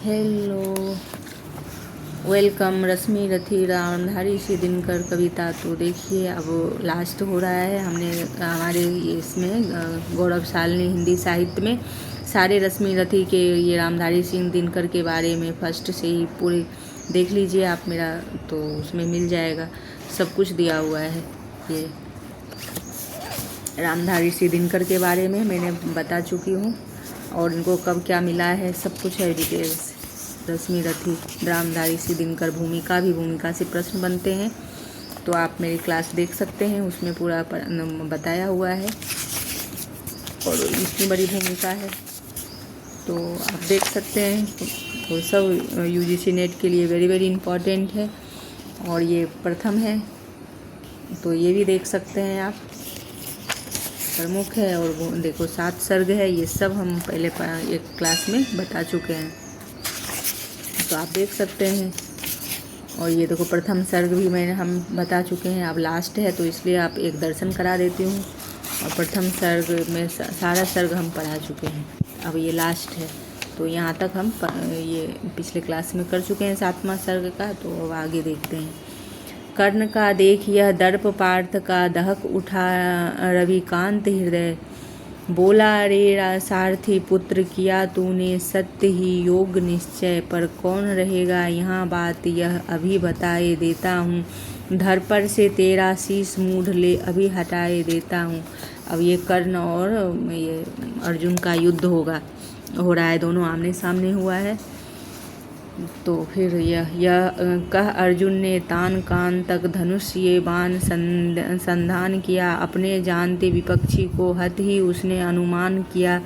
Hello, welcome. रश्मि रथी रामधारी सी दिनकर कविता। तो देखिए अब लास्ट हो रहा है। हमने हमारे इसमें गौरवशालिनी हिंदी साहित्य में सारे रश्मि रथी के ये रामधारी सिंह दिनकर के बारे में फर्स्ट से ही पूरे देख लीजिए आप मेरा, तो उसमें मिल जाएगा, सब कुछ दिया हुआ है। ये रामधारी सिंह दिनकर के बारे में मैंने बता चुकी हूँ और इनको कब क्या मिला है सब कुछ है डिटेल्स। रश्मि रथी रामधारी सिंह दिनकर भूमिका से प्रश्न बनते हैं, तो आप मेरी क्लास देख सकते हैं, उसमें पूरा बताया हुआ है और इतनी बड़ी भूमिका है तो आप देख सकते हैं। तो सब यूजीसी नेट के लिए वेरी इम्पॉर्टेंट है और ये प्रथम है, तो ये भी देख सकते हैं आप, प्रमुख है। और वो देखो 7 सर्ग है, ये सब हम पहले एक क्लास में बता चुके हैं, तो आप देख सकते हैं। और ये देखो प्रथम सर्ग भी हम बता चुके हैं, अब लास्ट है तो इसलिए आप एक दर्शन करा देती हूँ। और प्रथम सर्ग में सारा सर्ग हम पढ़ा चुके हैं, अब ये लास्ट है। तो यहाँ तक हम ये पिछले क्लास में कर चुके हैं 7वां सर्ग का, तो अब आगे देखते हैं। कर्ण का देख यह दर्प पार्थ का दहक उठा रविकांत हृदय, बोला रे सारथी पुत्र किया तूने सत्य ही योग निश्चय, पर कौन रहेगा यहाँ बात यह अभी बताए देता हूँ, धर पर से तेरा शीश मूढ़ ले अभी हटाए देता हूँ। अब ये कर्ण और ये अर्जुन का युद्ध हो रहा है, दोनों आमने सामने हुआ है। तो फिर यह कह अर्जुन ने तान कान तक धनुष ये बाण संधान किया, अपने जानते विपक्षी को हत ही उसने अनुमान किया,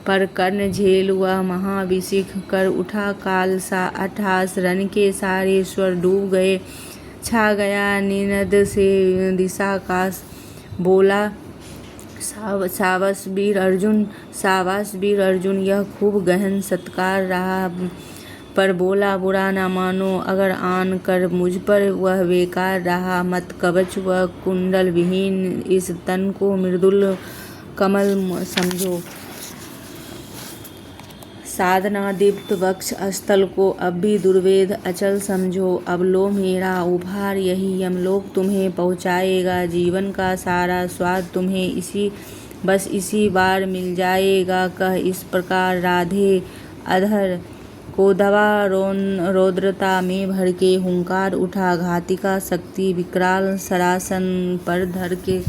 पर कर्ण झेल वह महाविशिख कर उठा काल सा अट्ठास, रण के सारे स्वर डूब गए, छा गया निनद से दिशाकाश, बोला सावस वीर अर्जुन यह खूब गहन सत्कार रहा, पर बोला बुरा न मानो अगर आन कर मुझ पर वह बेकार रहा, मत कवच व कुंडल विहीन इस तन को मृदुल कमल समझो, साधना दीप्त वक्ष स्थल को अब भी दुर्वेद अचल समझो, अब लो मेरा उपहार यही यमलोक तुम्हें पहुँचाएगा, जीवन का सारा स्वाद तुम्हें इसी बार मिल जाएगा, कह इस प्रकार राधे अधर को दवा रौद्रता में भर के, हुंकार उठा घातिका शक्ति विकराल सरासन पर धर के,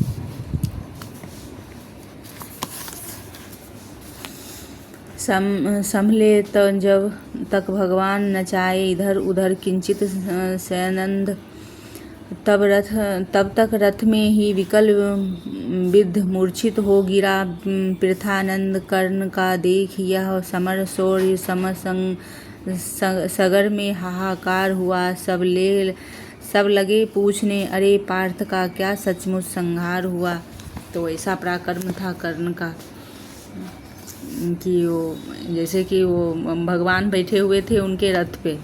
संभले तो जब तक भगवान नचाए इधर उधर किंचित सैनंद, तब तक रथ में ही विकल विद्ध मूर्छित हो गिरा पृथानंद, कर्ण का देख यह समर शौर्य सगर में हाहाकार हुआ, सब लगे पूछने अरे पार्थ का क्या सचमुच संहार हुआ। तो ऐसा पराक्रम था कर्ण का कि वो जैसे कि वो भगवान बैठे हुए थे उनके रथ पे,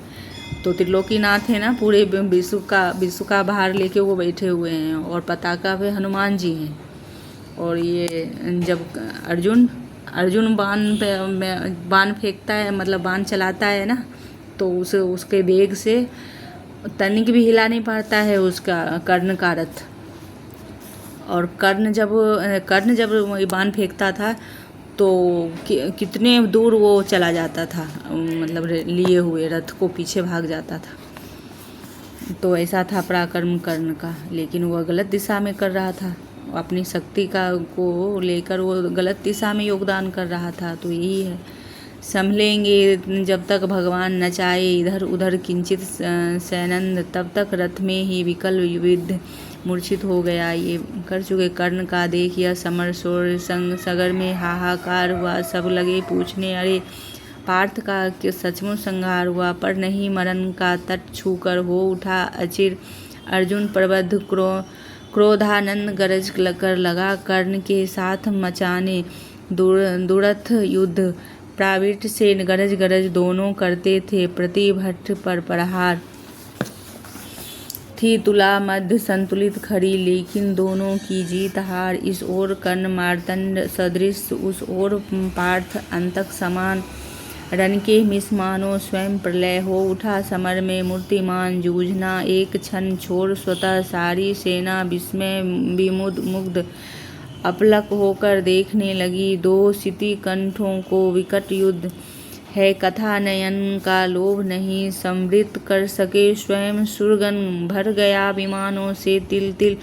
तो त्रिलोकीनाथ है ना, पूरे विश्व का भार लेके वो बैठे हुए हैं और पताका पे हनुमान जी हैं। और ये जब अर्जुन बाण फेंकता है, मतलब बाण चलाता है ना, तो उसके वेग से तनिक भी हिला नहीं पाता है उसका कर्ण का रथ। और कर्ण जब बाण फेंकता था तो कितने दूर वो चला जाता था, मतलब लिए हुए रथ को पीछे भाग जाता था। तो ऐसा था पराक्रम कर्ण का, लेकिन वो गलत दिशा में कर रहा था, अपनी शक्ति को लेकर वो गलत दिशा में योगदान कर रहा था। तो यही है, संभलेंगे जब तक भगवान नचाए इधर उधर किंचित सैनंद, तब तक रथ में ही विकल विद्ध मूर्छित हो गया। ये कर चुके। कर्ण का देख यह समर शौर्य सगर में हाहाकार हुआ, सब लगे पूछने अरे पार्थ का सचमुच संहार हुआ, पर नहीं मरण का तट छूकर हो उठा अचिर, अर्जुन प्रबद्ध क्रोधानंद गरज कर लगा कर्ण के साथ मचाने दुरथ युद्ध, प्राविट से गरज दोनों करते थे प्रतिभट पर प्रहार, थी तुला मध्य संतुलित खड़ी लेकिन दोनों की जीत हार, इस ओर कर्ण मार्तंड सदृश उस ओर पार्थ अंतक समान, रन के मिस मानो स्वयं प्रलय हो उठा समर में मूर्तिमान जूझना एक क्षण छोड़ स्वतः सारी सेना विस्मय विमुग्ध अपलक होकर देखने लगी। दो सिति कंठों को विकट युद्ध है कथा नयन का लोभ नहीं समृद्ध कर सके स्वयं सुरगन भर गया विमानों से तिल तिल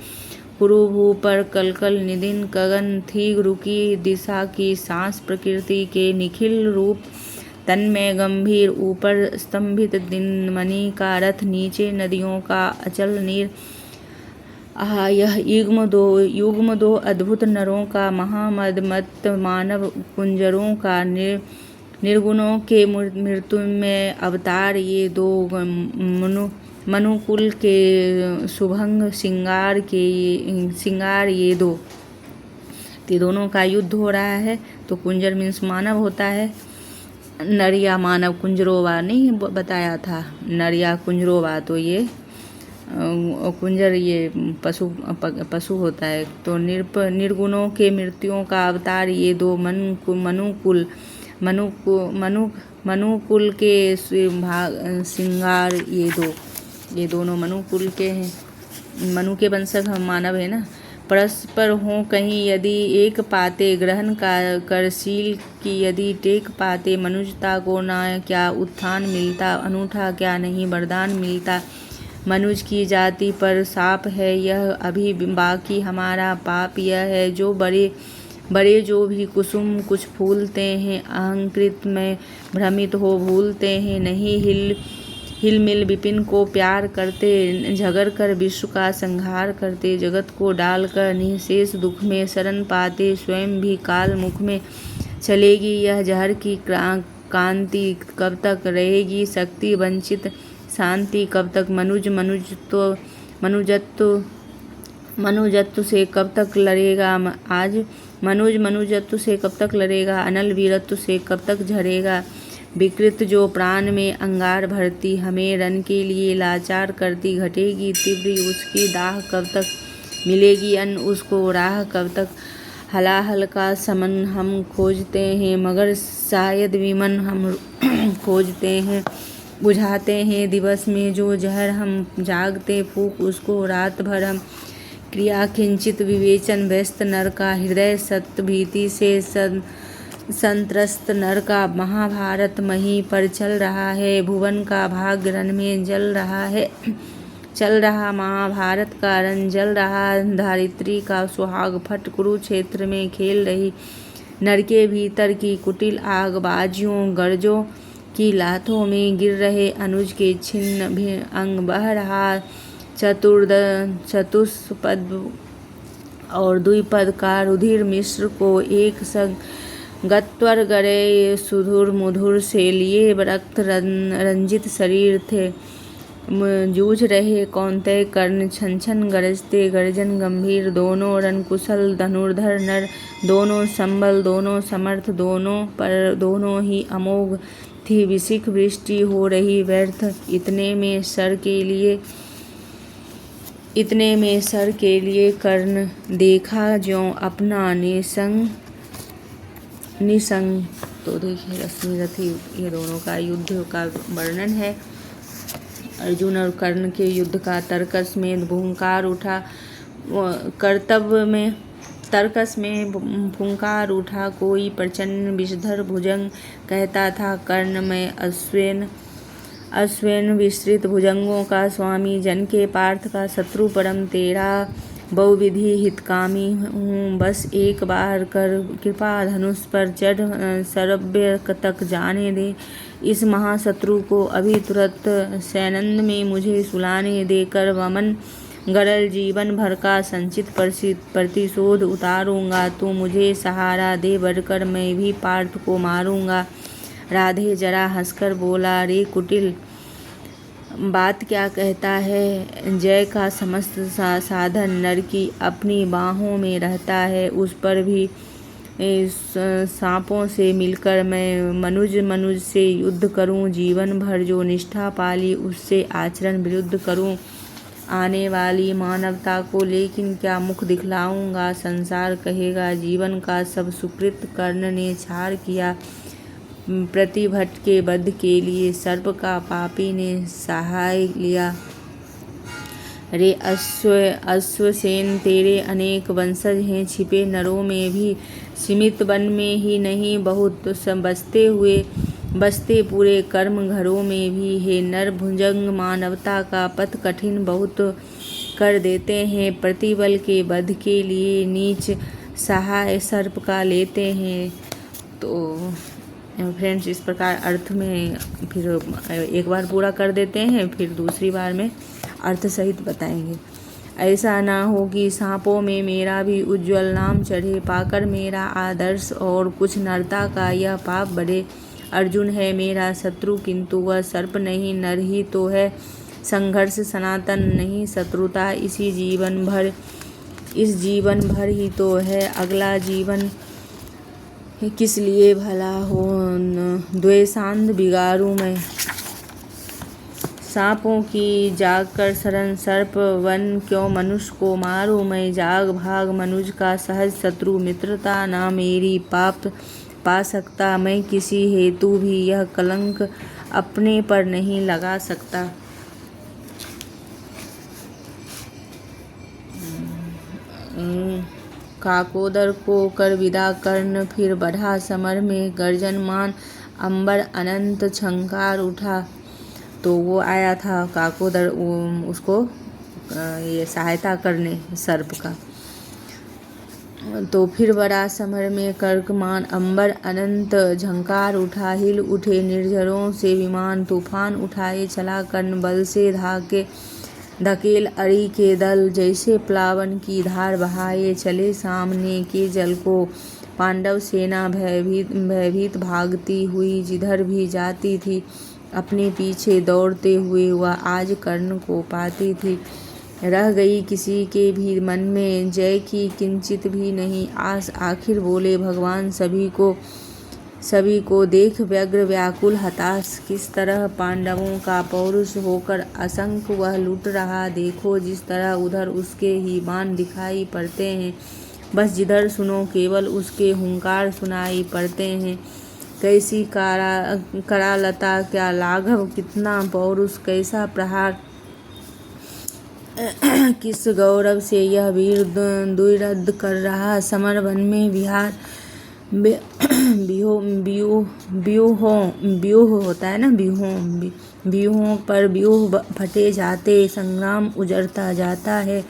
कुरुभू पर कलकल निदिन गगन थी रुकी दिशा की सांस प्रकृति के निखिल रूप तन्मय गंभीर ऊपर स्तंभित दिन मणि का रथ नीचे नदियों का अचल नीर आह यह युग्म दो अद्भुत नरों का महामदमत्त मानव कुंजरों का निर्गुणों के मृत्यु में अवतार ये दो मनुकुल के शुभंग सिंगार ये दो। तो दोनों का युद्ध हो रहा है। तो कुंजर मीन्स मानव होता है, नर या मानव कुंजरोवा नहीं बताया था, नर या कुंजरोवा। तो ये कुंजर ये पशु होता है। तो निर्गुणों के मृत्युओं का अवतार ये दो मनुकुल के सिंगार ये दोनों मनुकुल के हैं। मनु के वंशज हम मानव है ना। परस्पर हों कहीं यदि एक पाते ग्रहण करशील की यदि टेक पाते मनुष्यता को ना क्या उत्थान मिलता अनूठा क्या नहीं वरदान मिलता। मनुज की जाति पर शाप है यह अभी बाकी हमारा पाप यह है जो बड़े जो भी कुसुम कुछ फूलते हैं अहंकृत में भ्रमित हो भूलते हैं नहीं हिल मिल विपिन को प्यार करते झगड़ कर विश्व का संहार करते जगत को डालकर निःशेष दुख में शरण पाते स्वयं भी काल मुख में चलेगी यह जहर की कांति कब तक रहेगी शक्ति वंचित शांति कब तक मनुजत्व से कब तक लड़ेगा आज मनुजत्व से कब तक लड़ेगा अनल वीरत्व से कब तक झरेगा विकृत जो प्राण में अंगार भरती हमें रन के लिए लाचार करती घटेगी तीव्र उसकी दाह कब तक मिलेगी अन्न उसको राह कब तक हलाहल का समन हम खोजते हैं मगर शायद विमन हम खोजते हैं बुझाते हैं दिवस में जो जहर हम जागते फूक उसको रात भर हम क्रिया किंचित विवेचन व्यस्त नर का हृदय सत्य भीति से संत्रस्त नर का महाभारत मही पर चल रहा है भुवन का भाग रन में जल रहा है चल रहा महाभारत का रन जल रहा धारित्री का सुहाग फट कुरुक्षेत्र में खेल रही नर के भीतर की कुटिल आग बाजियों गर्जों की लाथों में गिर रहे अनुज के छिन्न अंग बह रहा चतुष्पद और द्विपद का रुधिर मिश्र को एक संग गत्वर गरे सुधुर मुधुर से लिए रक्त रंजित शरीर थे जूझ रहे कौंतेय कर्ण छन छन गरजते गर्जन गंभीर दोनों रणकुशल धनुर्धर नर दोनों संबल दोनों समर्थ दोनों पर दोनों ही अमोघ थी विशिख वृष्टि हो रही व्यर्थ इतने में सर के लिए कर्ण देखा ज्यों अपना निसंग। तो देखिए रश्मि रथी ये दोनों का युद्ध का वर्णन है। अर्जुन और कर्ण के युद्ध का तर्कस में भूंकार उठा तर्कस में भूंकार उठा कोई प्रचंड विषधर भुजंग कहता था कर्ण में अश्वेन विस्तृत भुजंगों का स्वामी जन के पार्थ का शत्रु परम तेरा बहुविधि हितकामी हूँ बस एक बार कर कृपा धनुष पर चढ़ सरभ्य तक जाने दे इस महाशत्रु को अभी तुरंत सैनंद में मुझे सुलाने देकर वमन गरल जीवन भर का संचित प्रतिशोध उतारूंगा तो मुझे सहारा दे बढ़कर मैं भी पार्थ को मारूंगा। राधे जरा हंसकर बोला रे कुटिल बात क्या कहता है जय का समस्त साधन नर की अपनी बाहों में रहता है उस पर भी सांपों से मिलकर मैं मनुज से युद्ध करूं जीवन भर जो निष्ठा पाली उससे आचरण विरुद्ध करूं आने वाली मानवता को लेकिन क्या मुख दिखलाऊंगा संसार कहेगा जीवन का सब सुकृत कर्ण ने छाड़ किया प्रतिभट के वध के लिए सर्प का पापी ने सहाय लिया। रे अश्वसेन, तेरे अनेक वंशज हैं, छिपे नरों में भी, सीमित वन में ही नहीं, बहुत बसते पूरे कर्म घरों में भी। हे नर भुजंग, मानवता का पथ कठिन बहुत कर देते हैं, प्रतिबल के वध के लिए नीच सहाय सर्प का लेते हैं। तो फ्रेंड्स, इस प्रकार अर्थ में फिर एक बार पूरा कर देते हैं, फिर दूसरी बार में अर्थ सहित बताएंगे। ऐसा ना हो कि सांपों में मेरा भी उज्ज्वल नाम चढ़े, पाकर मेरा आदर्श और कुछ नरता का यह पाप बढ़े। अर्जुन है मेरा शत्रु, किंतु वह सर्प नहीं, नर ही तो है। संघर्ष सनातन नहीं, शत्रुता इस जीवन भर ही तो है, अगला जीवन किस लिए भला हो। द्वेषांध बिगाड़ूं मैं सांपों की, जाग कर शरण सर्प वन, क्यों मनुष्य को मारूं मैं। जाग भाग मनुज का सहज शत्रु, मित्रता ना मेरी पाप पा सकता। मैं किसी हेतु भी यह कलंक अपने पर नहीं लगा सकता। काकोदर को कर विदा कर्ण, फिर बढ़ा समर में गर्जनमान, अंबर अनंत झंकार उठा। तो वो आया था काकोदर, उसको ये सहायता करने सर्प का। तो फिर बड़ा समर में कर्कमान, अंबर अनंत झंकार उठा, हिल उठे निर्झरों से विमान, तूफान उठाए चला कर्ण, बल से धकेल अरि के दल, जैसे प्लावन की धार बहाए चले सामने के जल को। पांडव सेना भयभीत भागती हुई जिधर भी जाती थी, अपने पीछे दौड़ते हुए वह आज कर्ण को पाती थी। रह गई किसी के भी मन में जय की किंचित भी नहीं आस। आखिर बोले भगवान सभी को देख व्यग्र व्याकुल हताश, किस तरह पांडवों का पौरुष होकर असंख्य वह लूट रहा। देखो जिस तरह उधर उसके ही बाण दिखाई पड़ते हैं, बस जिधर सुनो केवल उसके हुंकार सुनाई पड़ते हैं। कैसी करालता, क्या लाघव, कितना पौरुष, कैसा प्रहार, किस गौरव से यह वीर द्विरद कर रहा। समर वन में विहार व्यूह होता है ना, व्यूहों पर व्यूह फटे जाते, संग्राम उजड़ता जाता है।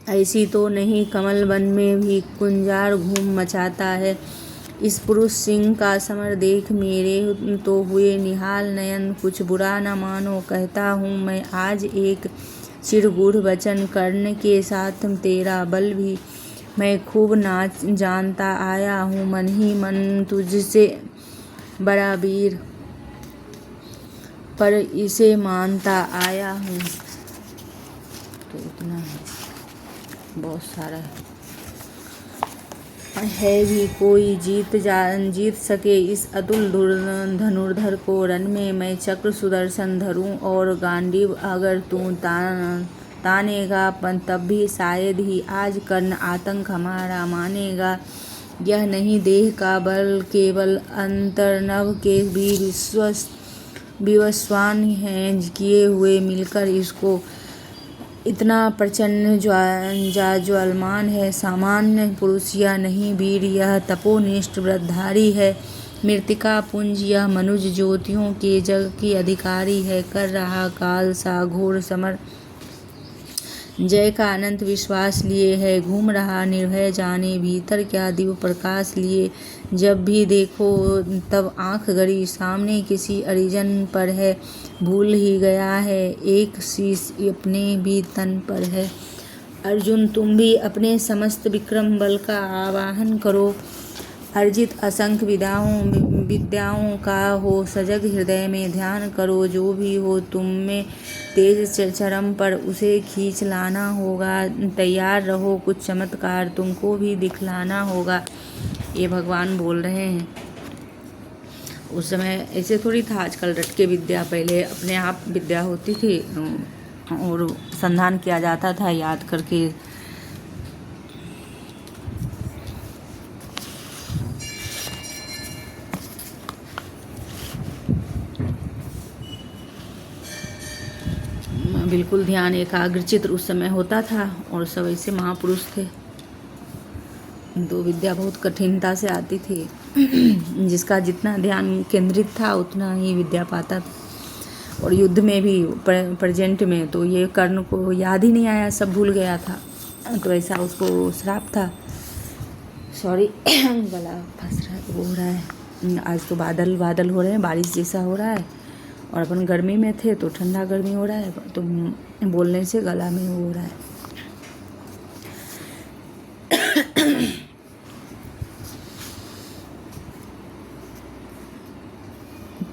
ऐसी तो नहीं कमल वन में भी कुंजार घूम मचाता है। इस पुरुष सिंह का समर देख मेरे तो हुए निहाल नयन, कुछ बुरा न मानो कहता हूँ मैं आज एक चिरगूढ़ वचन। कर्ण के साथ तेरा बल भी मैं खूब नाच जानता आया हूँ, मन ही मन तुझसे बड़ा वीर पर इसे मानता आया हूँ। तो इतना है, बहुत सारा है भी कोई जीत सके इस अतुल धनुर्धर को। रन में मैं चक्र सुदर्शन धरूं और गांडीव अगर तू तानेगा, तब भी शायद ही आज कर्ण आतंक हमारा मानेगा। यह नहीं देह का बल, केवल अंतर्नव के भी विवस्वान हैं किए हुए मिलकर इसको इतना प्रचंड ज्वालमान है। सामान्य पुरुष यह नहीं वीर, यह तपोनिष्ठ व्रतधारी है। मृतिका पुंज यह मनुज ज्योतियों के जग की अधिकारी है। कर रहा काल सा घोर समर, जय का अनंत विश्वास लिए है। घूम रहा निर्भय जाने भीतर क्या दिव्य प्रकाश लिए। जब भी देखो तब आंख गड़ी सामने किसी अरिजन पर है, भूल ही गया है एक शीश अपने भी तन पर है। अर्जुन तुम भी अपने समस्त विक्रम बल का आवाहन करो, अर्जित असंख्य विद्याओं का हो सजग हृदय में ध्यान करो। जो भी हो तुम में तेज चरम पर उसे खींच लाना होगा। तैयार रहो कुछ चमत्कार तुमको भी दिखलाना होगा। ये भगवान बोल रहे हैं। उस समय ऐसे थोड़ी था, आजकल रट के विद्या, पहले अपने आप विद्या होती थी और संधान किया जाता था याद करके। बिल्कुल ध्यान एकाग्रचित उस समय होता था और सब ऐसे महापुरुष थे। तो विद्या बहुत कठिनता से आती थी। जिसका जितना ध्यान केंद्रित था उतना ही विद्या पाता था। और युद्ध में भी प्रेजेंट में तो ये कर्ण को याद ही नहीं आया, सब भूल गया था। तो ऐसा उसको श्राप था। सॉरी गला फंस रहा है, वो हो रहा है। आज तो बादल बादल हो रहे हैं, बारिश जैसा हो रहा है। और अपन गर्मी में थे तो ठंडा गर्मी हो रहा है, तो बोलने से गला में वो हो रहा है।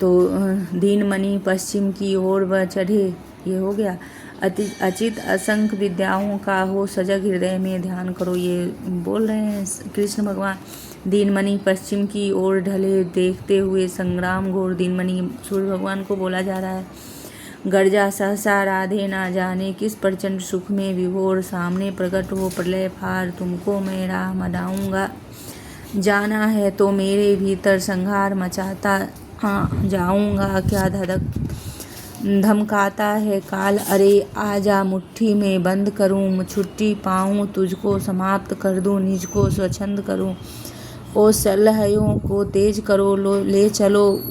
तो दीनमणि पश्चिम की ओर वह चढ़े, ये हो गया। अचित असंख्य विद्याओं का हो सजग हृदय में ध्यान करो, ये बोल रहे हैं कृष्ण भगवान। दीनमणि पश्चिम की ओर ढले देखते हुए संग्राम घोर, दीनमणि सूर्य भगवान को बोला जा रहा है। गर्जा सहसा राधे ना जाने किस प्रचंड सुख में विभोर, सामने प्रकट हो प्रलय फार तुमको मैं राह मनाऊंगा। जाना है तो मेरे भीतर संहार मचाता जाऊंगा, क्या धमकाता है काल, अरे आजा मुट्ठी में बंद करूं छुट्टी पाऊं, तुझको समाप्त कर दूं निज को स्वच्छंद करूं। ओ सलहयों को तेज करो, ले चलो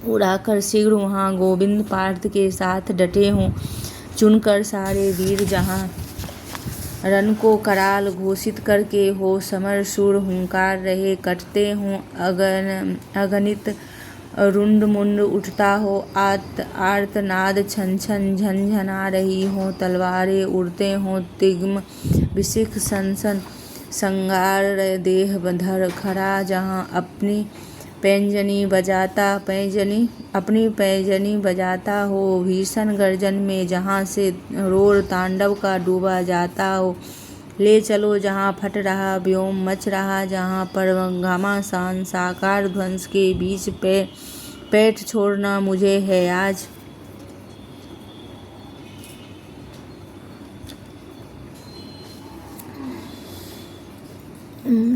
उड़ाकर शीघ्र वहाँ, गोविंद पार्थ के साथ डटे हों चुनकर सारे वीर जहाँ। रण को कराल घोषित करके हो समर शूर, हुंकार रहे कटते हों अगणित रुंड मुंड, उठता हो आर्तनाद छन छन झनझना रही हो, तलवारें उड़ते हों तिग्म विशिख सन सन, संगार देह धर खड़ा जहाँ, अपनी पैंजनी बजाता हो भीषण गर्जन में, जहाँ से रोर तांडव का डूबा जाता हो। ले चलो जहाँ फट रहा व्योम मच रहा, जहाँ पर घमासान साकार ध्वंस के बीच पैठ छोड़ना मुझे है आज।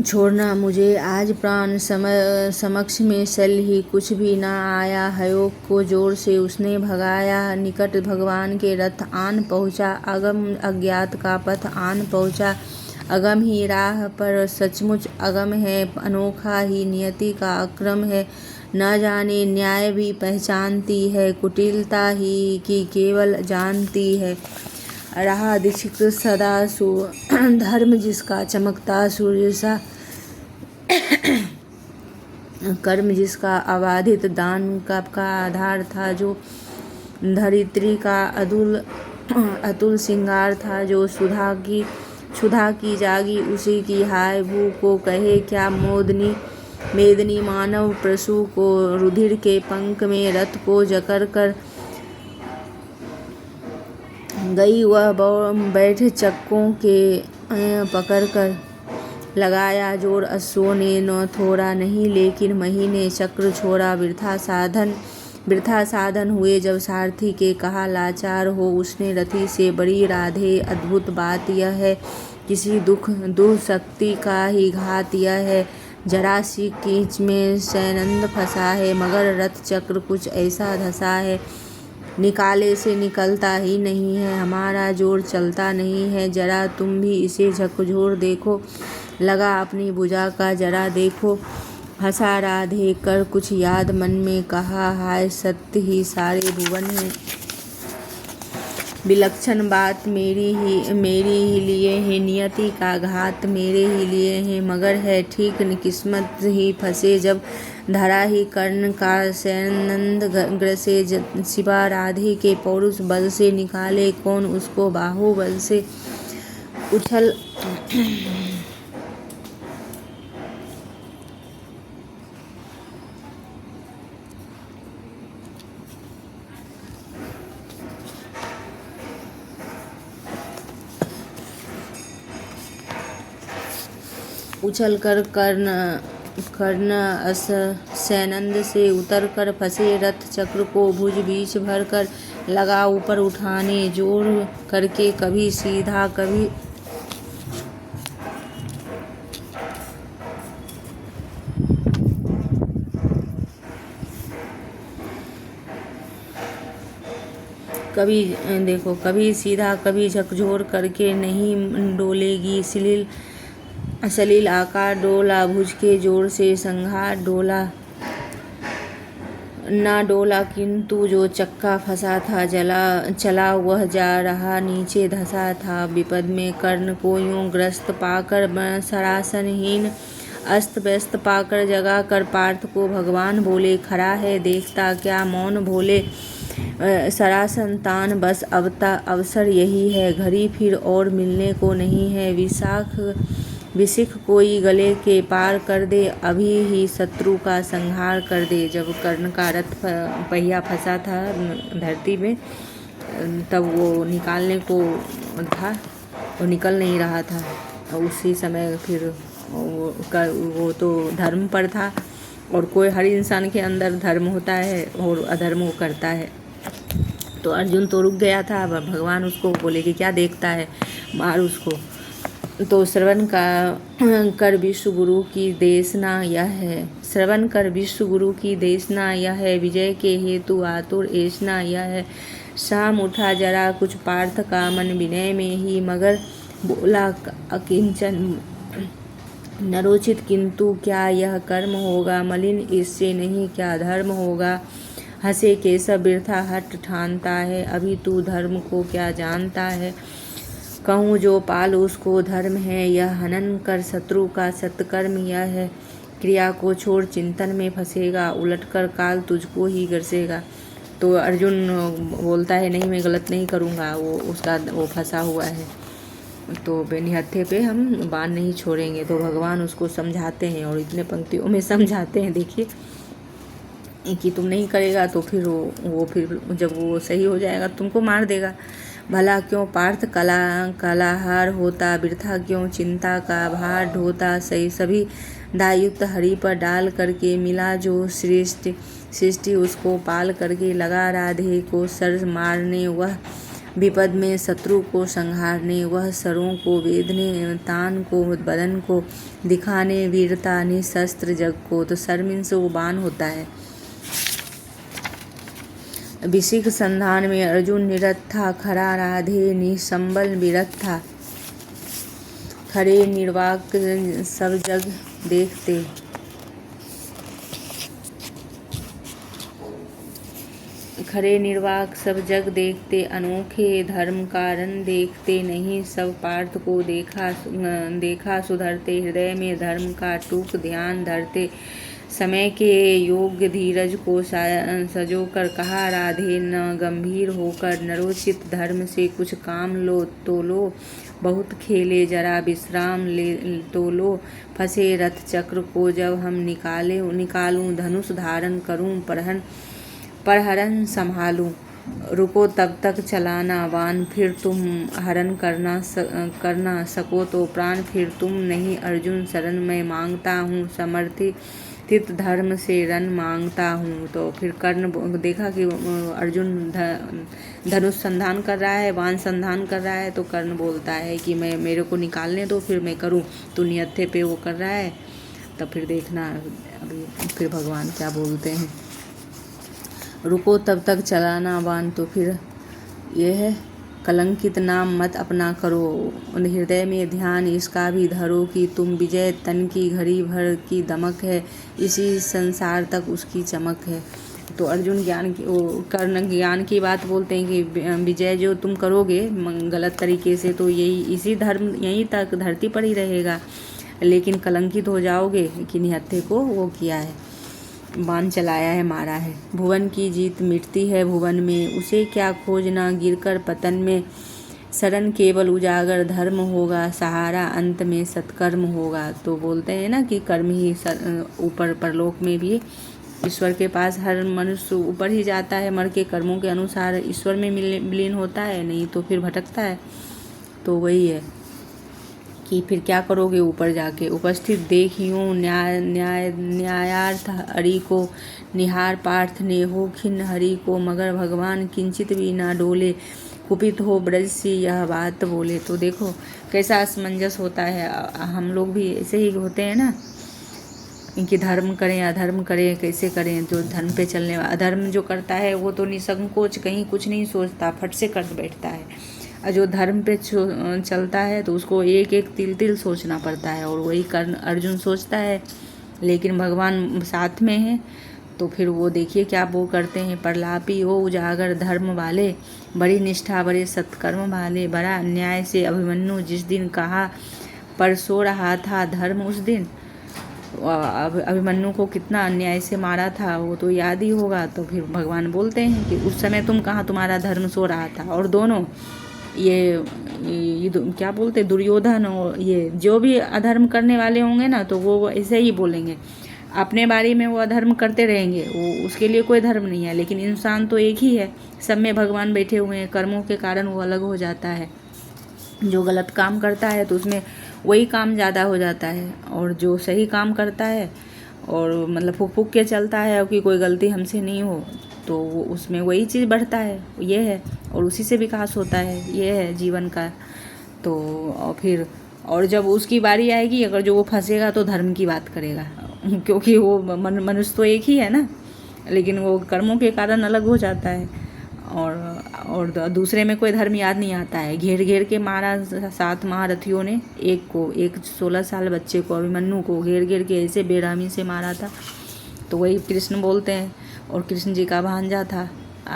छोड़ना मुझे आज प्राण समक्ष में सल ही कुछ भी ना आया, हयोग को जोर से उसने भगाया, निकट भगवान के रथ आन पहुँचा, अगम अज्ञात का पथ आन पहुँचा, अगम ही राह पर सचमुच अगम है, अनोखा ही नियति का अक्रम है, न जाने न्याय भी पहचानती है, कुटिलता ही की केवल जानती है, रहा दीक्षित सदा धर्म जिसका चमकता सूर्य सा, कर्म जिसका अबाधित दान का आधार था, जो धरित्री का अतुल श्रृंगार था, जो सुधा की जागी उसी की हाय भू को कहे क्या मेदनी मानव प्रसू को, रुधिर के पंख में रथ को जकड़ कर गई वह बैठ चक्कों के पकड़ कर, लगाया जोर अश्वों ने न थोड़ा नहीं, लेकिन महीने चक्र छोड़ा वृथा साधन हुए, जब सारथी के कहा लाचार हो उसने रथी से बड़ी राधे। अद्भुत बात यह है किसी दुःशक्ति का ही घात यह है, जरा सी कीच में सैनंद फंसा है, मगर रथ चक्र कुछ ऐसा धसा है, निकाले से निकलता ही नहीं है, हमारा जोर चलता नहीं है, जरा तुम भी इसे झकझोर देखो, लगा अपनी भुजा का जरा देखो। हंसा राधे कर कुछ याद मन में कहा, हाय सत्य ही सारे भुवन में, विलक्षण बात मेरी ही लिए है, नियति का घात मेरे ही लिए है, मगर है ठीक किस्मत ही फंसे जब धरा ही कर्ण का सैनंद ग्रसे, सिवा राधे के पौरुष बल से निकाले कौन उसको बाहुबल से। उछल कर कर्ण सैनंद से उतर कर फंसे रथ चक्र को भुज बीच भर कर, लगा ऊपर उठाने जोर करके, कभी सीधा कभी देखो, कभी सीधा कभी झकझोर करके नहीं डोलेगी सलील आकार डोला, भुज के जोर से संघार डोला ना डोला, किंतु जो चक्का फंसा था चला वह जा रहा नीचे धंसा था। विपद में कर्ण को यूं ग्रस्त पाकर सरासनहीन अस्त व्यस्त पाकर जगा कर पार्थ को भगवान बोले, खड़ा है देखता क्या मौन भोले, सरासनतान बस अवसर यही है, घड़ी फिर और मिलने को नहीं है, विशिख कोई गले के पार कर दे, अभी ही शत्रु का संहार कर दे। जब कर्ण का रथ पहिया फंसा था धरती में, तब वो निकालने को था, वो निकल नहीं रहा था। उसी समय फिर वो तो धर्म पर था, और कोई हर इंसान के अंदर धर्म होता है और अधर्म वो करता है। तो अर्जुन तो रुक गया था, भगवान उसको बोले कि क्या देखता है, मार उसको। तो श्रवण कर विश्व गुरु की देशना यह है, श्रवण कर विश्व गुरु की देशना यह है, विजय के हेतु आतुर ऐसना यह है। शाम उठा जरा कुछ पार्थ का मन विनय में ही, मगर बोला अकिंचन नरोचित, किंतु क्या यह कर्म होगा मलिन, इससे नहीं क्या धर्म होगा। हंसे केशव बिरथा हट ठानता है, अभी तू धर्म को क्या जानता है। कहूँ जो पाल उसको धर्म है यह, हनन कर शत्रु का सत्कर्म यह है। क्रिया को छोड़ चिंतन में फंसेगा, उलटकर काल तुझको ही गरसेगा। तो अर्जुन बोलता है नहीं, मैं गलत नहीं करूँगा, वो फंसा हुआ है, तो बेनिहत्थे पे हम बाण नहीं छोड़ेंगे। तो भगवान उसको समझाते हैं, और इतने पंक्तियों में समझाते हैं, देखिए कि तुम नहीं करेगा तो फिर वो फिर जब वो सही हो जाएगा तुमको मार देगा। भला क्यों पार्थ कलाहार होता, बिरथा क्यों चिंता का भार ढोता, सही सभी दायुक्त हरि पर डाल करके मिला जो सृष्टि उसको पाल करके लगा राधे को सर मारने, वह विपद में शत्रु को संहारने, वह सरों को वेदने, तान को बदन को दिखाने, वीरता निशस्त्र जग को। तो सर मीन्स वो बाण होता है। विशिख संधान में अर्जुन निरत था, खरा राधे निसंबल विरत था। खरे निर्वाक सब जग देखते, खरे निर्वाक सब जग देखते, अनोखे धर्म कारण देखते नहीं, सब पार्थ को देखा सुधरते, हृदय में धर्म का टूक ध्यान धरते। समय के योग्य धीरज को सजो कर कहा राधे, न गंभीर होकर नरोचित धर्म से कुछ काम लो तो लो, बहुत खेले जरा विश्राम ले तो लो। फंसे रथ चक्र को जब हम निकालूं, धनुष धारण करूं, परहरण संभालूं, रुको तब तक चलाना बाण, फिर तुम हरण करना सको तो प्राण, फिर तुम नहीं अर्जुन शरण मैं मांगता हूँ, समर्थित धर्म से रण मांगता हूँ। तो फिर कर्ण देखा कि अर्जुन धनुष संधान कर रहा है, बाण संधान कर रहा है, तो कर्ण बोलता है कि मेरे को निकालने दो, फिर मैं करूँ। तो नियत्थे पे वो कर रहा है, तब फिर देखना अभी फिर भगवान क्या बोलते हैं। रुको तब तक चलाना बाण, तो फिर ये है कलंकित नाम मत अपना करो, हृदय में ध्यान इसका भी धरो, कि तुम विजय तन की घड़ी भर की दमक है, इसी संसार तक उसकी चमक है। तो अर्जुन कर्ण ज्ञान की बात बोलते हैं कि विजय जो तुम करोगे गलत तरीके से, तो इसी धर्म यहीं तक धरती पर ही रहेगा, लेकिन कलंकित हो जाओगे कि निहत्थे को वो किया है, बाण चलाया है, मारा है। भुवन की जीत मिटती है भुवन में, उसे क्या खोजना गिरकर पतन में, शरण केवल उजागर धर्म होगा, सहारा अंत में सत्कर्म होगा। तो बोलते हैं ना कि कर्म ही ऊपर परलोक में भी ईश्वर के पास हर मनुष्य ऊपर ही जाता है, मर के कर्मों के अनुसार ईश्वर में विलीन होता है, नहीं तो फिर भटकता है। तो वही है कि फिर क्या करोगे ऊपर जाके। उपस्थित देखियो न्यायार्थ हरि को, निहार पार्थ ने हो खिन्न हरि को, मगर भगवान किंचित भी ना डोले, कुपित हो ब्रज सी यह बात बोले। तो देखो कैसा असमंजस होता है, हम लोग भी ऐसे ही होते हैं ना कि धर्म करें अधर्म करें कैसे करें। जो धर्म पे चलने वाला, अधर्म जो करता है वो तो निसंकोच कहीं कुछ नहीं सोचता, फट से कर बैठता है। और जो धर्म पे चलता है तो उसको एक एक तिल तिल सोचना पड़ता है। और वही कर्ण अर्जुन सोचता है, लेकिन भगवान साथ में है तो फिर वो देखिए क्या वो करते हैं। प्रलापी हो उजागर धर्म वाले, बड़ी निष्ठा बड़े सत्कर्म वाले, बड़ा अन्याय से अभिमन्यु जिस दिन कहा, पर सो रहा था धर्म उस दिन। अभिमन्यु को कितना अन्याय से मारा था वो तो याद ही होगा। तो फिर भगवान बोलते हैं कि उस समय तुम कहाँ, तुम्हारा धर्म सो रहा था। और दोनों ये क्या बोलते, दुर्योधन और ये जो भी अधर्म करने वाले होंगे ना, तो वो ऐसे ही बोलेंगे, अपने बारे में वो अधर्म करते रहेंगे, वो उसके लिए कोई धर्म नहीं है। लेकिन इंसान तो एक ही है, सब में भगवान बैठे हुए हैं, कर्मों के कारण वो अलग हो जाता है। जो गलत काम करता है तो उसमें वही काम ज़्यादा हो जाता है, और जो सही काम करता है और मतलब फूक फूक के चलता है कि कोई गलती हमसे नहीं हो, तो वो उसमें वही चीज़ बढ़ता है, ये है। और उसी से विकास होता है, ये है जीवन का। तो और फिर और जब उसकी बारी आएगी, अगर जो वो फंसेगा तो धर्म की बात करेगा, क्योंकि वो मनुष्य तो एक ही है ना, लेकिन वो कर्मों के कारण अलग हो जाता है। और दूसरे में कोई धर्म याद नहीं आता है। घेर घेर के मारा 7 महारथियों ने एक 16 साल बच्चे को, अभिमन्यु को घेर घेर के ऐसे बेरहमी से मारा था। तो वही कृष्ण बोलते हैं, और कृष्ण जी का भांजा था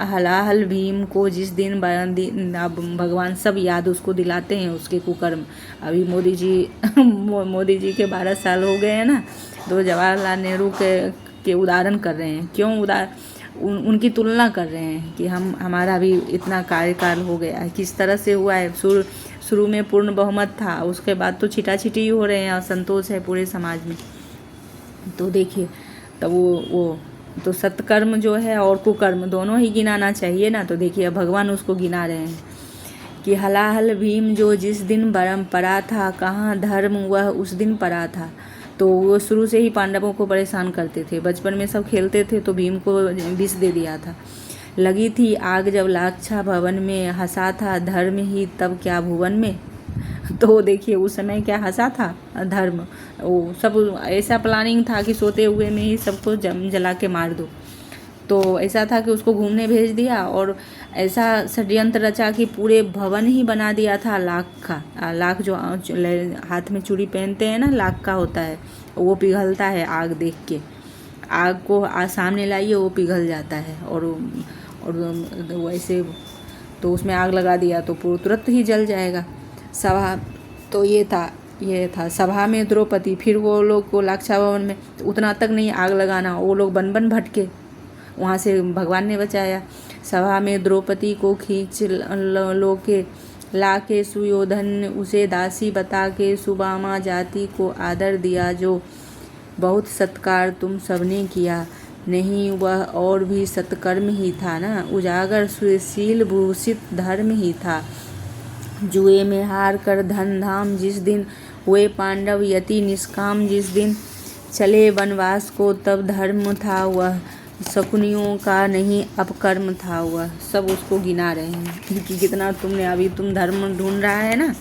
हलाहल भीम को जिस दिन अब भगवान सब याद उसको दिलाते हैं उसके कुकर्म। अभी मोदी जी के 12 साल हो गए हैं ना, तो जवाहरलाल नेहरू के उदाहरण कर रहे हैं। क्यों उनकी तुलना कर रहे हैं कि हमारा भी इतना कार्यकाल हो गया है, किस तरह से हुआ है। शुरू में पूर्ण बहुमत था, उसके बाद तो छिटाछिटी हो रहे हैं, असंतोष है पूरे समाज में। तो देखिए तब वो तो सत्कर्म जो है और कुकर्म दोनों ही गिनाना चाहिए ना। तो देखिए भगवान उसको गिना रहे हैं कि हलाहल भीम जो जिस दिन बरम पड़ा था, कहाँ धर्म वह उस दिन पड़ा था। तो वो शुरू से ही पांडवों को परेशान करते थे, बचपन में सब खेलते थे तो भीम को विष दे दिया था। लगी थी आग जब लाक्षा भवन में, हंसा था धर्म ही तब क्या भुवन में। तो देखिए उस समय क्या हंसा था धर्म, वो सब ऐसा प्लानिंग था कि सोते हुए में ही सबको जला के मार दो। तो ऐसा था कि उसको घूमने भेज दिया, और ऐसा षड्यंत्र रचा कि पूरे भवन ही बना दिया था लाख का। लाख जो हाथ में चूड़ी पहनते हैं ना, लाख का होता है, वो पिघलता है आग देख के। आग को सामने लाइए वो पिघल जाता है, और वैसे तो उसमें आग लगा दिया तो तुरंत ही जल जाएगा। सभा तो ये था सभा में द्रौपदी, फिर वो लोग को लाक्षा भवन में तो उतना तक नहीं आग लगाना, वो लोग बन भटके, वहाँ से भगवान ने बचाया। सभा में द्रौपदी को खींच लो के लाके, सुयोधन उसे दासी बता के, सुबामा जाति को आदर दिया जो बहुत सत्कार तुम सबने किया। नहीं वह और भी सत्कर्म ही था ना, उजागर सुशील भूषित धर्म ही था। जुए में हार कर धन धाम जिस दिन हुए पांडव यति निष्काम, जिस दिन चले वनवास को तब धर्म था वह, शकुनियों का नहीं अपकर्म था वह। सब उसको गिना रहे हैं कि कितना तुमने, अभी तुम धर्म ढूंढ रहा है ना,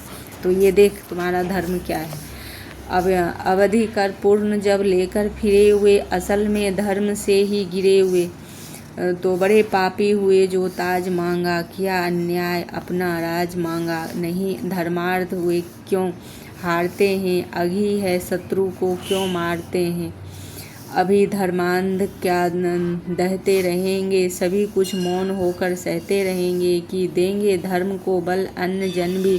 तो ये देख तुम्हारा धर्म क्या है। अब अवधि कर पूर्ण जब लेकर फिरे हुए, असल में धर्म से ही गिरे हुए। तो बड़े पापी हुए जो ताज मांगा, किया अन्याय अपना राज मांगा। नहीं धर्मार्थ हुए क्यों हारते हैं, अघी है शत्रु को क्यों मारते हैं। अभी धर्मांध क्या दहते रहेंगे, सभी कुछ मौन होकर सहते रहेंगे। कि देंगे धर्म को बल अन्य जन भी,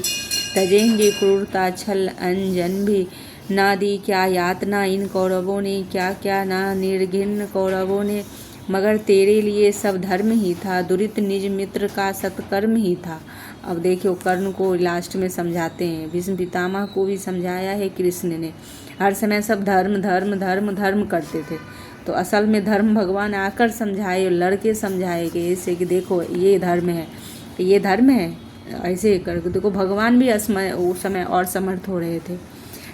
तजेंगे क्रूरता छल अनजन भी। ना दी क्या यातना इन कौरवों ने, क्या क्या ना निर्घिन्न कौरवों ने। मगर तेरे लिए सब धर्म ही था, दुरित निज मित्र का सत्कर्म ही था। अब देखियो कर्ण को लास्ट में समझाते हैं, भीष्म पितामह को भी समझाया है कृष्ण ने। हर समय सब धर्म धर्म धर्म धर्म करते थे, तो असल में धर्म भगवान आकर समझाए, लड़के समझाए कि ऐसे कि देखो ये धर्म है, ये धर्म है, ऐसे कर देखो। भगवान भी उस समय और समर्थ हो रहे थे,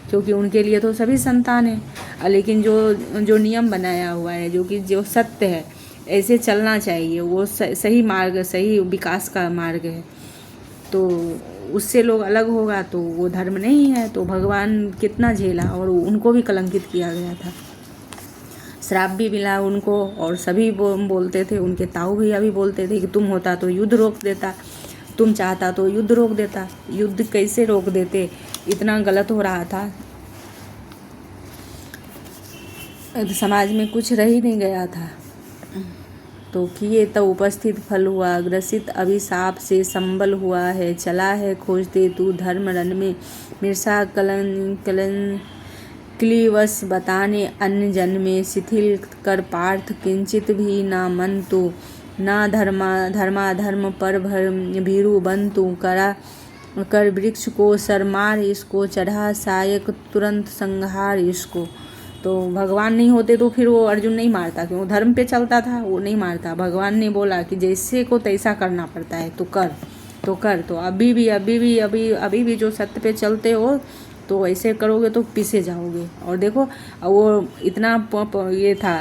क्योंकि उनके लिए तो सभी संतान हैं। लेकिन जो नियम बनाया हुआ है, जो सत्य है, ऐसे चलना चाहिए, वो सही मार्ग, सही विकास का मार्ग है। तो उससे लोग अलग होगा तो वो धर्म नहीं है। तो भगवान कितना झेला, और उनको भी कलंकित किया गया था। श्राप भी मिला उनको, और सभी बोलते थे, उनके ताऊ भैया भी बोलते थे कि तुम होता तो युद्ध रोक देता, तुम चाहता तो युद्ध रोक देता। युद्ध कैसे रोक देते, इतना गलत हो रहा था, समाज में कुछ रह ही नहीं गया था। तो किए तब उपस्थित फल हुआ, ग्रसित अभिशाप से संबल हुआ है, चला है खोजते तू धर्म रन में, मिर्सा कलन क्लीवश बताने अन्य जन में, शिथिल कर पार्थ किंचित भी ना मन तू, ना धर्माधर्म पर भीरु बन तू, करा कर वृक्ष को सरमार इसको, चढ़ा सायक तुरंत संहार इसको। तो भगवान नहीं होते तो फिर वो अर्जुन नहीं मारता, क्यों धर्म पे चलता था, वो नहीं मारता। भगवान ने बोला कि जैसे को तैसा करना पड़ता है, तो कर। तो अभी भी जो सत्य पे चलते हो तो ऐसे करोगे तो पीछे जाओगे। और देखो वो इतना ये था,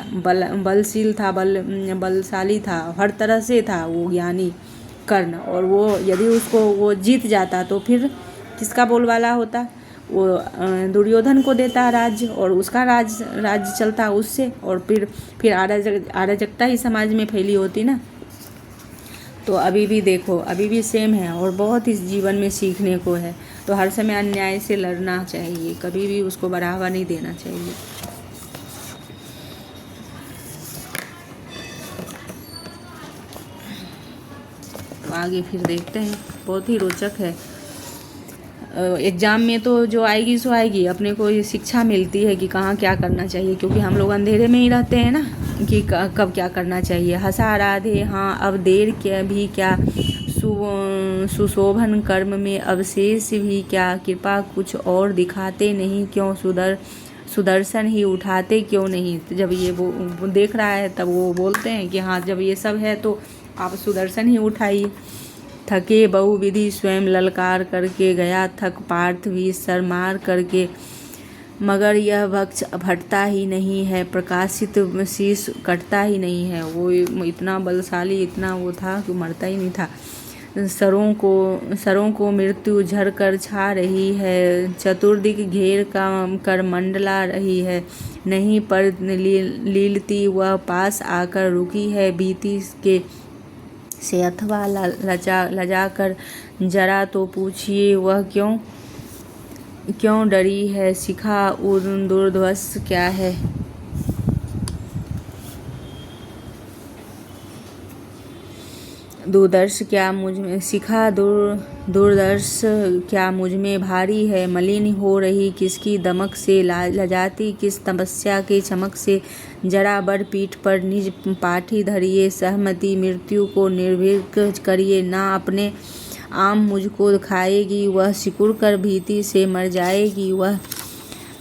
बलशील था, बलशाली था, हर तरह से था वो ज्ञानी कर्ण, और वो यदि उसको वो जीत जाता तो फिर किसका बोलबाला होता, वो दुर्योधन को देता राज्य, और उसका राज्य चलता उससे, और फिर अराजकता ही समाज में फैली होती ना। तो अभी भी देखो, अभी भी सेम है, और बहुत इस जीवन में सीखने को है। तो हर समय अन्याय से लड़ना चाहिए, कभी भी उसको बढ़ावा नहीं देना चाहिए। तो आगे फिर देखते हैं, बहुत ही रोचक है। एग्ज़ाम में तो जो आएगी सो आएगी, अपने को ये शिक्षा मिलती है कि कहाँ क्या करना चाहिए, क्योंकि हम लोग अंधेरे में ही रहते हैं ना, कि कब क्या करना चाहिए। हंसा राधे हाँ अब देर क्या भी क्या, सुशोभन कर्म में अवशेष भी क्या, कृपा कुछ और दिखाते नहीं क्यों, सुदर्शन ही उठाते क्यों नहीं। तो जब ये वो देख रहा है तब वो बोलते हैं कि हाँ जब ये सब है तो आप सुदर्शन ही उठाइए। थके बहुविधि स्वयं ललकार करके, गया थक पार्थ भी सर मार करके, मगर यह वक्ष फटता ही नहीं है, प्रकाशित शीश कटता ही नहीं है। वो इतना बलशाली, इतना वो था कि मरता ही नहीं था। सरों को मृत्यु झर कर छा रही है, चतुर्दिक घेर का कर मंडला रही है, नहीं पर लीलती वह पास आकर रुकी है, बीती के से अथवा लजा कर जरा तो पूछिए वह क्यों डरी है, शिखा दुर्धवस क्या है। दुर्दर्श क्या मुझ में, शिखा दुर्दर्श क्या मुझ में भारी है, मलिन हो रही किसकी दमक से, लजाती किस तपस्या के चमक से, जरा बर पीठ पर निज पाठी धरिए, सहमति मृत्यु को निर्भीक करिए, ना अपने आम मुझको खाएगी वह, सिकुड़ कर भीति से मर जाएगी वह।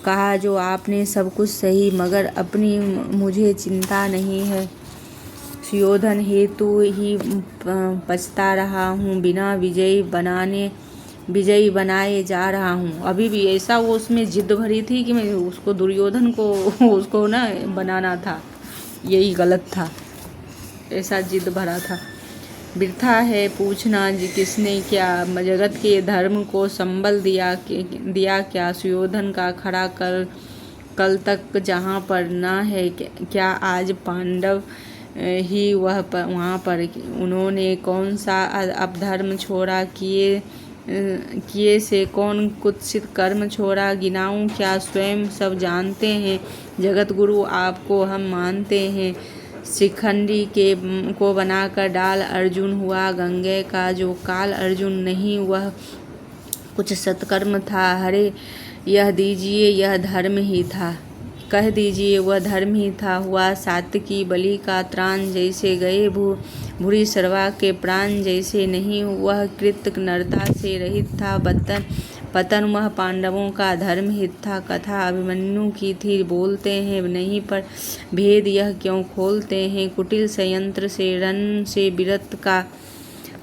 कहा जो आपने सब कुछ सही, मगर अपनी मुझे चिंता नहीं है, सुयोधन हेतु ही पछता रहा हूँ, बिना विजयी बनाए जा रहा हूँ। अभी भी ऐसा वो उसमें जिद भरी थी कि मैं उसको दुर्योधन को उसको ना बनाना था, यही गलत था, ऐसा जिद भरा था। वृथा है पूछना किसने क्या, जगत के धर्म को संबल दिया क्या, सुयोधन का खड़ा कल तक जहाँ पर ना है, क्या आज पांडव ही वहाँ पर, उन्होंने कौन सा अपधर्म छोड़ा, किए से कौन कुत्सित कर्म छोड़ा, गिनाऊं क्या स्वयं सब जानते हैं, जगत गुरु आपको हम मानते हैं, शिखंडी को बनाकर डाल अर्जुन हुआ गंगे का, जो काल अर्जुन नहीं वह कुछ सत्कर्म था, हरे यह दीजिए यह धर्म ही था, कह दीजिए वह धर्म ही था, हुआ सात्विकी बलि का त्राण, जैसे गए भूरी सर्वा के प्राण, जैसे नहीं वह कृत नरता से रहित था, पतन वह पांडवों का धर्म हित था, कथा अभिमन्यु की थी बोलते हैं नहीं, पर भेद यह क्यों खोलते हैं, कुटिल संयंत्र से रन से विरत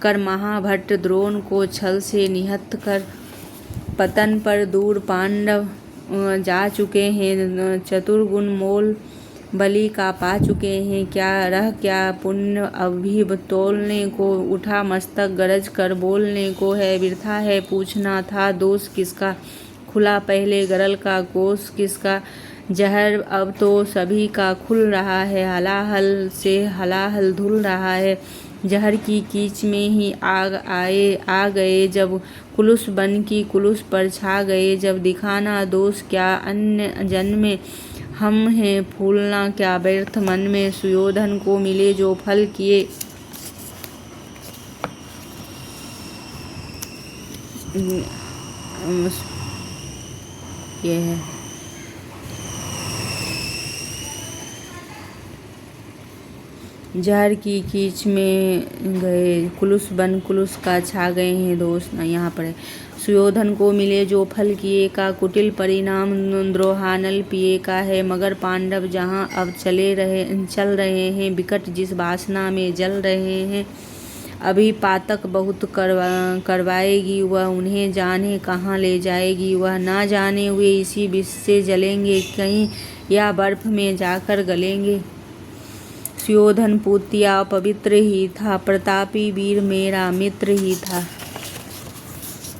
कर महाभट्ट द्रोण को छल से निहत कर, पतन पर दूर पांडव जा चुके हैं, चतुर्गुण मोल बलि का पा चुके हैं, क्या पुण्य अभी तोलने को, उठा मस्तक गरज कर बोलने को है, वृथा है पूछना था दोष किसका, खुला पहले गरल का कोष किसका, जहर अब तो सभी का खुल रहा है, हलाहल से हलाहल धुल रहा है। जहर की कीच में ही आ गए जब कुलुस बन की कुलुस पर छा गए जब। दिखाना दोष क्या अन्य जन्म में, हम हैं फूलना क्या व्यर्थ मन में। सुयोधन को मिले जो फल किए, ये है जहर की कीच में गए, कुलुस बन कुलुस का छा गए हैं दोस्त। यहाँ पर है सुयोधन को मिले जो फल किए का कुटिल परिणाम द्रोहानल पिए का है। मगर पांडव जहाँ अब चल रहे हैं विकट जिस वासना में जल रहे हैं। अभी पातक बहुत करवाएगी वह, उन्हें जाने कहाँ ले जाएगी वह। ना जाने वे इसी विष से जलेंगे कहीं या बर्फ में जाकर गलेंगे। सुयोधन पूतिया पवित्र ही था, प्रतापी वीर मेरा मित्र ही था।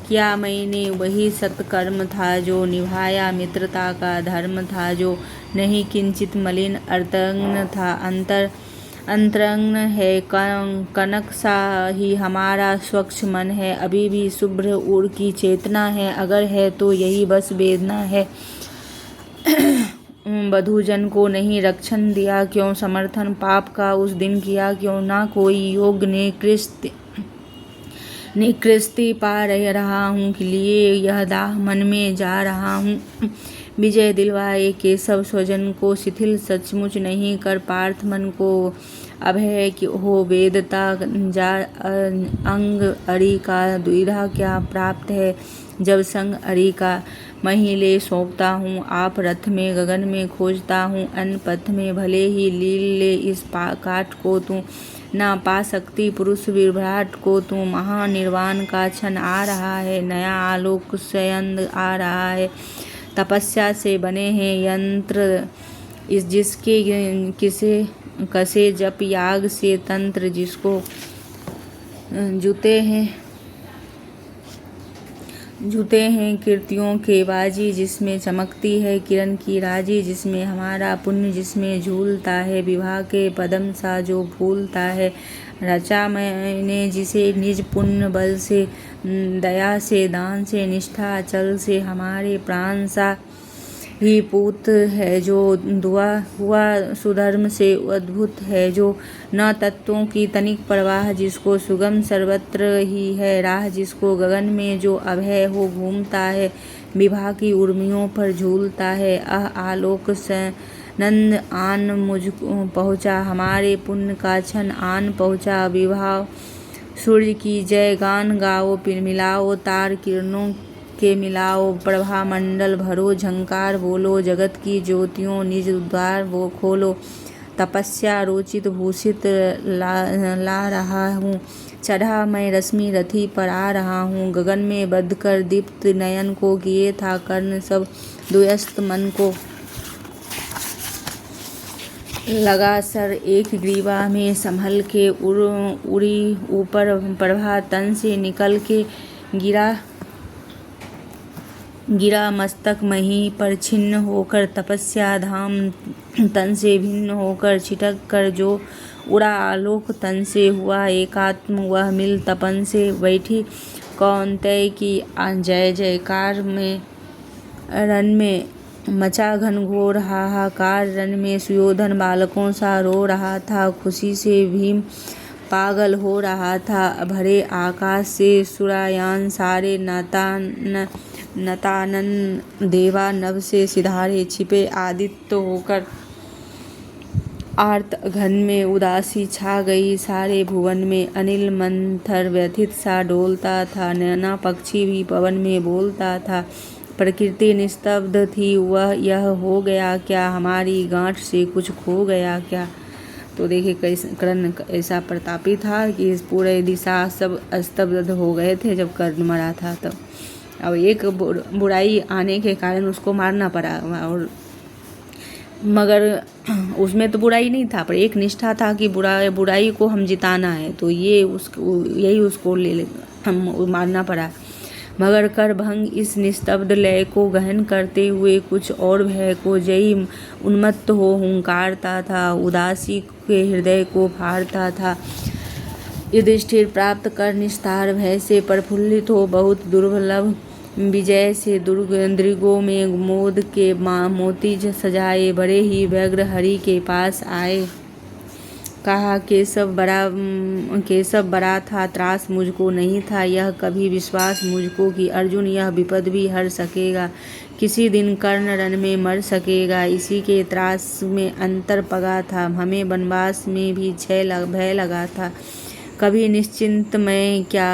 क्या मैंने वही सत्कर्म था जो निभाया मित्रता का धर्म था। जो नहीं किंचित मलिन अर्तंगन था, अंतरंग है कनक सा ही हमारा स्वच्छ मन है। अभी भी शुभ्र उर की चेतना है, अगर है तो यही बस वेदना है। बधूजन को नहीं रक्षण दिया क्यों, समर्थन पाप का उस दिन किया क्यों। ना कोई योग निकृष्टि पा रहा हूँ कि लिए यह दाह मन में जा रहा हूँ। विजय दिलवाए केशव स्वजन को शिथिल, सचमुच नहीं कर पार्थ मन को अभय कि हो वेदता जा। अंग अरि का द्विधा क्या प्राप्त है, जब संग अरि का महिले सौंपता हूँ। आप रथ में गगन में खोजता हूँ, अन्न पथ में भले ही लील ले इस काठ को तू। ना पा सकती पुरुष विभ्राट को तू। महानिर्वाण का क्षण आ रहा है, नया आलोक सयंद आ रहा है। तपस्या से बने हैं यंत्र जिसके कसे जप याग से तंत्र, जिसको जुते हैं कीर्तियों के बाजी, जिसमें चमकती है किरण की राजी। जिसमें हमारा पुण्य जिसमें झूलता है, विवाह के पदम सा जो फूलता है। रचा मैंने जिसे निज पुण्य बल से, दया से दान से निष्ठा अचल से। हमारे प्राण सा ही पूत है जो दुआ हुआ सुधर्म से अद्भुत है। जो न तत्वों की तनिक परवाह, जिसको सुगम सर्वत्र ही है राह। जिसको गगन में जो अभय हो घूमता है, विवाह की उर्मियों पर झूलता है। आलोक नंद आन मुझ पहुँचा, हमारे पुण्य का क्षण आन पहुँचा। विवाह सूर्य की जय गान गाओ, मिलाओ तार किरणों के मिलाओ। प्रभा मंडल भरो झंकार बोलो, जगत की ज्योतियों निज द्वार वो खोलो। तपस्या रोचित भूषित ला रहा हूँ, चढ़ा मैं रश्मि रथी पर आ रहा हूँ। गगन में बंध कर दीप्त नयन को किए था कर्ण सब दुयस्त मन को। लगा सर एक ग्रीवा में संभल के उड़ी ऊपर, प्रभा तन से निकल के गिरा मस्तक मही पर छिन्न होकर। तपस्या धाम तन से भिन्न होकर, छिटक कर जो उड़ा आलोक तन से हुआ एकात्म वह मिल तपन से। बैठी कौन्तेय की जय जयकार में, रण में मचा घनघोर हाहाकार। रण में सुयोधन बालकों सा रो रहा था, खुशी से भीम पागल हो रहा था। भरे आकाश से सुरायान सारे, नतानन देवा नभ से सिधारे। छिपे आदित्य होकर आर्त घन में, उदासी छा गई सारे भुवन में। अनिल मंथर व्यथित सा डोलता था, नैना पक्षी भी पवन में बोलता था। प्रकृति निस्तब्ध थी, वह यह हो गया क्या, हमारी गांठ से कुछ खो गया क्या। तो देखिए कर्ण ऐसा प्रतापी था कि इस पूरे दिशा सब स्तब्ध हो गए थे जब कर्ण मरा था। तब अब एक बुराई आने के कारण उसको मारना पड़ा, और मगर उसमें तो बुराई नहीं था, पर एक निष्ठा था कि बुराई को हम जिताना है, तो यही उसको हम मारना पड़ा। मगर कर भंग इस निस्तब्ध लय को गहन करते हुए कुछ और भय को जई उन्मत्त हो हुंकारता था, उदासी के हृदय को फाड़ता था। युधिष्ठिर प्राप्त कर निस्तार भय से प्रफुल्लित हो बहुत दुर्लभ विजय से दृगों में मोद के मोती सजाए बड़े ही व्यग्र हरि के पास आए। कहा, केशव बड़ा था, त्रास मुझको नहीं था। यह कभी विश्वास मुझको कि अर्जुन यह विपद भी हर सकेगा, किसी दिन कर्ण रण में मर सकेगा। इसी के त्रास में अंतर पगा था, हमें वनवास में भी भय लगा था। कभी निश्चिंत मैं क्या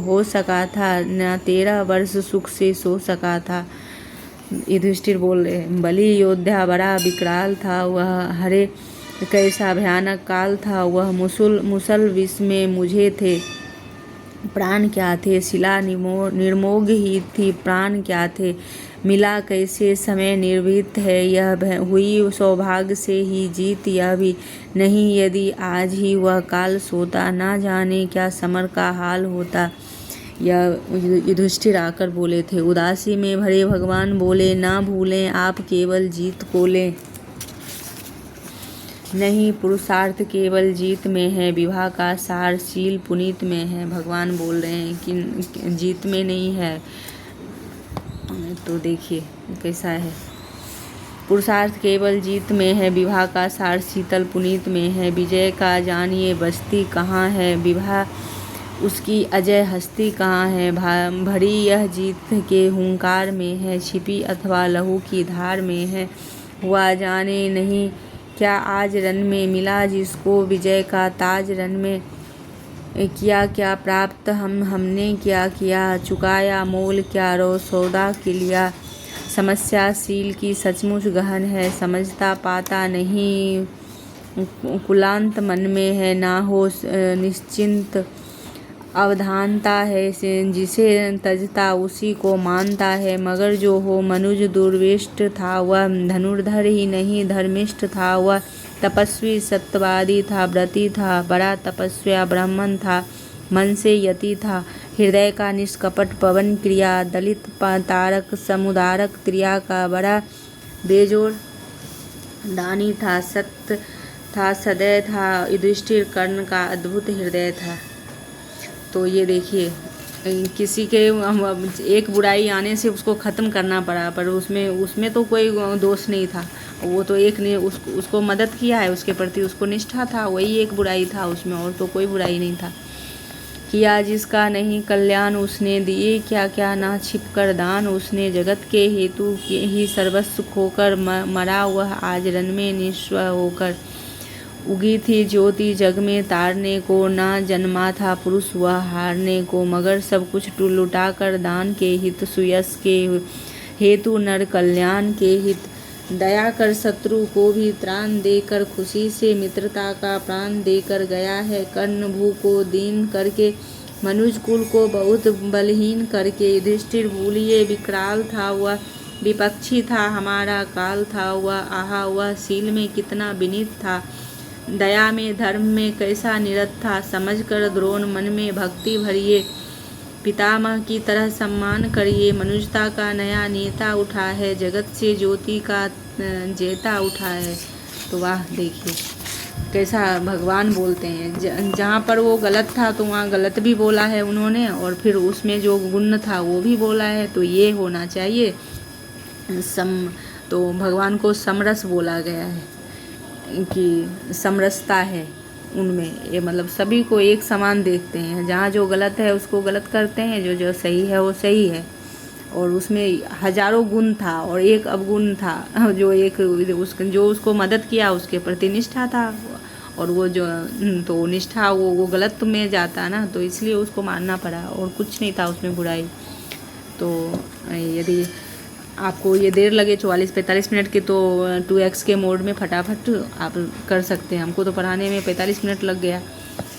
हो सका था, न 13 वर्ष सुख से सो सका था। युधिष्ठिर बोल रहे, बलि योद्धा बड़ा विकराल था वह, हरे कैसा भयानक काल था वह। मुसल विष में मुझे थे, प्राण क्या थे। शिला निर्मोग ही थी, प्राण क्या थे। मिला कैसे समय निर्भीत है, यह हुई सौभाग्य से ही जीत। यह भी नहीं यदि आज ही वह काल सोता, ना जाने क्या समर का हाल होता। यह युधिष्ठिर आकर बोले थे। उदासी में भरे भगवान बोले, ना भूलें आप केवल जीत को लें। नहीं, पुरुषार्थ केवल जीत में है, विवाह का सार शील पुनीत में है। भगवान बोल रहे हैं कि जीत में नहीं है। तो देखिए कैसा है, पुरुषार्थ केवल जीत में है, विवाह का सार शीतल पुनीत में है। विजय का जानिए बस्ती कहाँ है, विवाह उसकी अजय हस्ती कहाँ है। भरी यह जीत के हुंकार में है, छिपी अथवा लहू की धार में है। हुआ जाने नहीं क्या आज रण में, मिला जिसको विजय का ताज। रण में किया क्या प्राप्त हमने क्या किया, चुकाया मोल क्या रो सौदा के लिया। समस्या शील की सचमुच गहन है, समझता पाता नहीं कुलांत मन में है। ना हो निश्चिंत अवधानता है, जिसे तजता उसी को मानता है। मगर जो हो मनुज दुर्विष्ट था, वह धनुर्धर ही नहीं धर्मिष्ठ था। वह तपस्वी सत्यवादी था, व्रती था, बड़ा तपस्या ब्राह्मण था, मन से यति था। हृदय का निष्कपट पवन क्रिया, दलित तारक समुदारक क्रिया का बड़ा बेजोड़ दानी था। सत्य था, सदैव था। युधिष्ठिर कर्ण का अद्भुत हृदय था। तो ये देखिए, किसी के एक बुराई आने से उसको ख़त्म करना पड़ा, पर उसमें तो कोई दोष नहीं था। वो तो एक ने उसको मदद किया है, उसके प्रति उसको निष्ठा था, वही एक बुराई था उसमें, और तो कोई बुराई नहीं था। किया जिसका नहीं कल्याण उसने, दिए क्या क्या ना छिप कर दान उसने। जगत के हेतु ही सर्वस्व खोकर मरा वह आज रण में निस्व होकर। उगी थी ज्योति जग में तारने को, ना जन्मा था पुरुष वह हारने को। मगर सब कुछ लुटा कर दान के हित, सुयश के हेतु नर कल्याण के हित। दया कर शत्रु को भी त्राण देकर, खुशी से मित्रता का प्राण देकर गया है। कर्ण भू को दीन करके, मनुज कुल को बहुत बलहीन करके। युधिष्ठिर भूलिए विकराल था वह, विपक्षी था हमारा काल था वह। आहा वह शील में कितना विनीत था, दया में धर्म में कैसा निरत था। समझ कर द्रोण मन में भक्ति भरिए, पितामह की तरह सम्मान करिए। मनुष्यता का नया नेता उठा है, जगत से ज्योति का जेता उठा है। तो वाह देखिए कैसा भगवान बोलते हैं। जहाँ पर वो गलत था तो वहाँ गलत भी बोला है उन्होंने, और फिर उसमें जो गुण था वो भी बोला है। तो ये होना चाहिए तो भगवान को समरस बोला गया है कि समरसता है उनमें। ये मतलब सभी को एक समान देखते हैं, जहाँ जो गलत है उसको गलत करते हैं, जो सही है वो सही है। और उसमें हजारों गुण था और एक अवगुण था, जो उसको मदद किया उसके प्रति निष्ठा था। और वो जो तो निष्ठा वो गलत में जाता ना, तो इसलिए उसको मारना पड़ा, और कुछ नहीं था उसमें बुराई। तो यदि आपको ये देर लगे 44-45 मिनट की, तो 2x के मोड में फटाफट आप कर सकते हैं। हमको तो पढ़ाने में 45 मिनट लग गया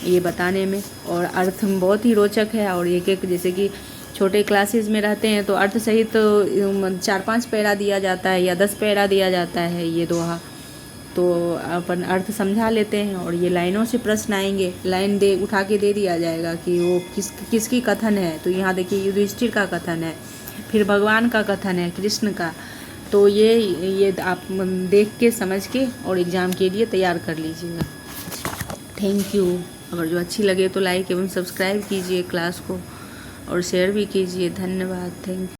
ये बताने में, और अर्थ बहुत ही रोचक है। और एक जैसे कि छोटे क्लासेस में रहते हैं तो अर्थ सहित 4-5 पैरा दिया जाता है या 10 पैरा दिया जाता है ये दोहा। तो अपन अर्थ समझा लेते हैं और ये लाइनों से प्रश्न आएंगे, लाइन दे उठा के दे दिया जाएगा कि वो किसकी कथन है। तो यहाँ देखिए युधिष्ठिर का कथन है, फिर भगवान का कथन है, कृष्ण का। तो ये आप देख के समझ के और एग्ज़ाम के लिए तैयार कर लीजिएगा। Thank you. अगर जो अच्छी लगे तो लाइक एवं सब्सक्राइब कीजिए क्लास को और शेयर भी कीजिए। धन्यवाद। Thank you.